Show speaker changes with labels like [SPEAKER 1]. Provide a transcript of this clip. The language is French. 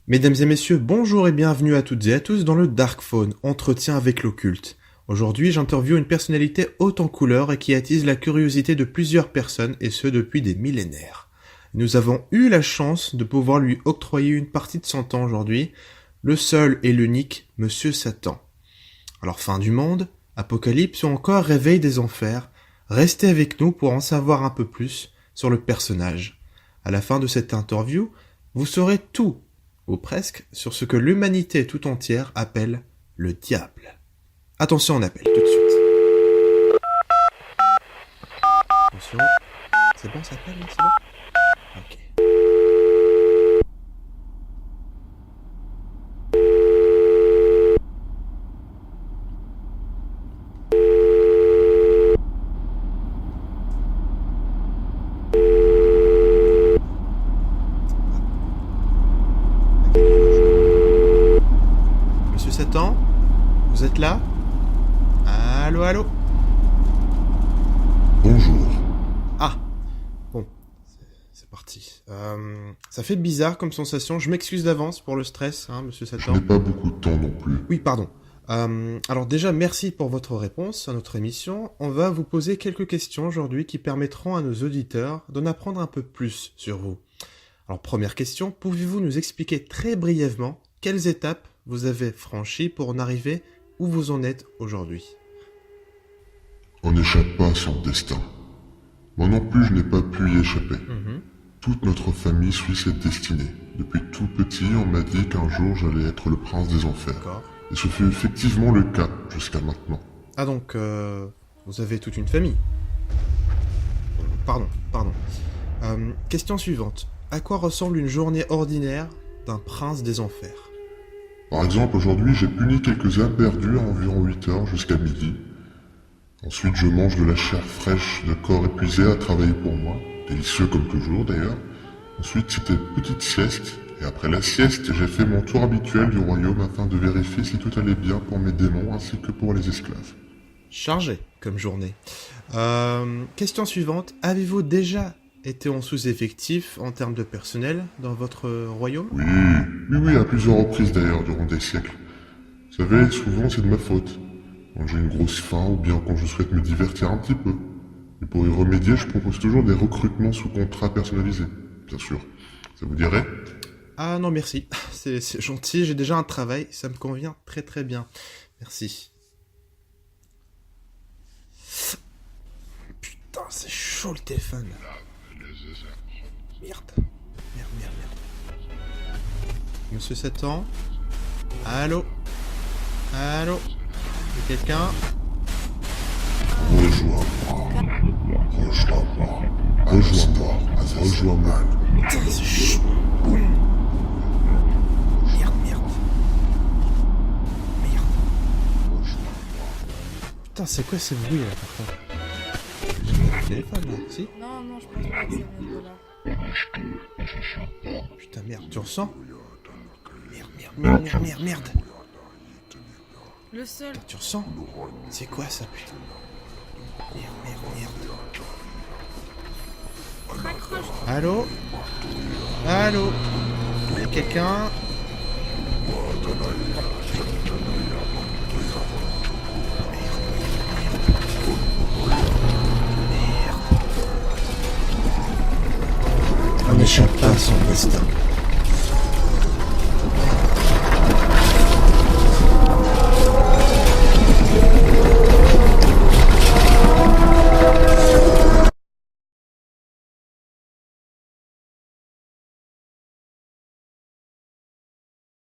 [SPEAKER 1] Mesdames et messieurs, bonjour et bienvenue à toutes et à tous dans le Dark Phone, entretien avec l'occulte. Aujourd'hui, j'interviewe une personnalité haute en couleurs et qui attise la curiosité de plusieurs personnes, et ce depuis des millénaires. Nous avons eu la chance de pouvoir lui octroyer une partie de son temps aujourd'hui, le seul et l'unique Monsieur Satan. Alors fin du monde, apocalypse ou encore réveil des enfers, restez avec nous pour en savoir un peu plus sur le personnage. À la fin de cette interview, vous saurez tout, ou presque, sur ce que l'humanité tout entière appelle le diable. Attention, on appelle tout de suite. Attention. C'est bon, ça appelle, là, c'est bon? Ok. Monsieur Satan, vous êtes là? Allô, allô?
[SPEAKER 2] Bonjour.
[SPEAKER 1] Ah, bon, c'est parti. Ça fait bizarre comme sensation, je m'excuse d'avance pour le stress, Monsieur
[SPEAKER 2] Je
[SPEAKER 1] Satan.
[SPEAKER 2] n'ai pas beaucoup de temps non plus.
[SPEAKER 1] Oui, pardon. Alors déjà, merci pour votre réponse à notre émission. On va vous poser quelques questions aujourd'hui qui permettront à nos auditeurs d'en apprendre un peu plus sur vous. Alors première question, pouvez-vous nous expliquer très brièvement quelles étapes vous avez franchies pour en arriver où vous en êtes aujourd'hui?
[SPEAKER 2] On n'échappe pas à son destin. Moi non plus, je n'ai pas pu y échapper. Toute notre famille suit cette destinée. Depuis tout petit, on m'a dit qu'un jour j'allais être le prince des enfers.
[SPEAKER 1] D'accord.
[SPEAKER 2] Et ce fut effectivement le cas jusqu'à maintenant.
[SPEAKER 1] Ah donc, vous avez toute une famille. Pardon. Question suivante. À quoi ressemble une journée ordinaire d'un prince des enfers?
[SPEAKER 2] Par exemple, aujourd'hui, j'ai puni quelques âmes perdues à environ 8 heures jusqu'à midi. Ensuite, je mange de la chair fraîche de corps épuisé à travailler pour moi. Délicieux comme toujours d'ailleurs. Ensuite, c'était petite sieste. Et après la sieste, j'ai fait mon tour habituel du royaume afin de vérifier si tout allait bien pour mes démons ainsi que pour les esclaves.
[SPEAKER 1] Chargé comme journée. Question suivante. Avez-vous déjà été en sous-effectif en termes de personnel dans votre royaume?
[SPEAKER 2] Oui, à plusieurs reprises d'ailleurs durant des siècles. Vous savez, souvent c'est de ma faute. Quand j'ai une grosse faim ou bien quand je souhaite me divertir un petit peu. Et pour y remédier, je propose toujours des recrutements sous contrat personnalisé. Bien sûr. Ça vous dirait?
[SPEAKER 1] Ah non merci, c'est gentil, j'ai déjà un travail, ça me convient très très bien. Merci. Putain, c'est chaud le téléphone. Merde. Monsieur Satan? Allô? Y'a quelqu'un?
[SPEAKER 2] Rejoins-moi.
[SPEAKER 1] Putain, c'est chaud. Merde. Putain, c'est quoi ces bruits là par contre? J'ai pas de téléphone là, si?
[SPEAKER 3] Non, je pense pas que ça vienne de là.
[SPEAKER 1] Putain, merde, tu ressens? Merde.
[SPEAKER 3] Le seul.
[SPEAKER 1] Tu ressens? C'est quoi ça, putain? Merde.
[SPEAKER 3] Raccroche.
[SPEAKER 1] Allô? Y'a quelqu'un? On n'échappe pas à son destin.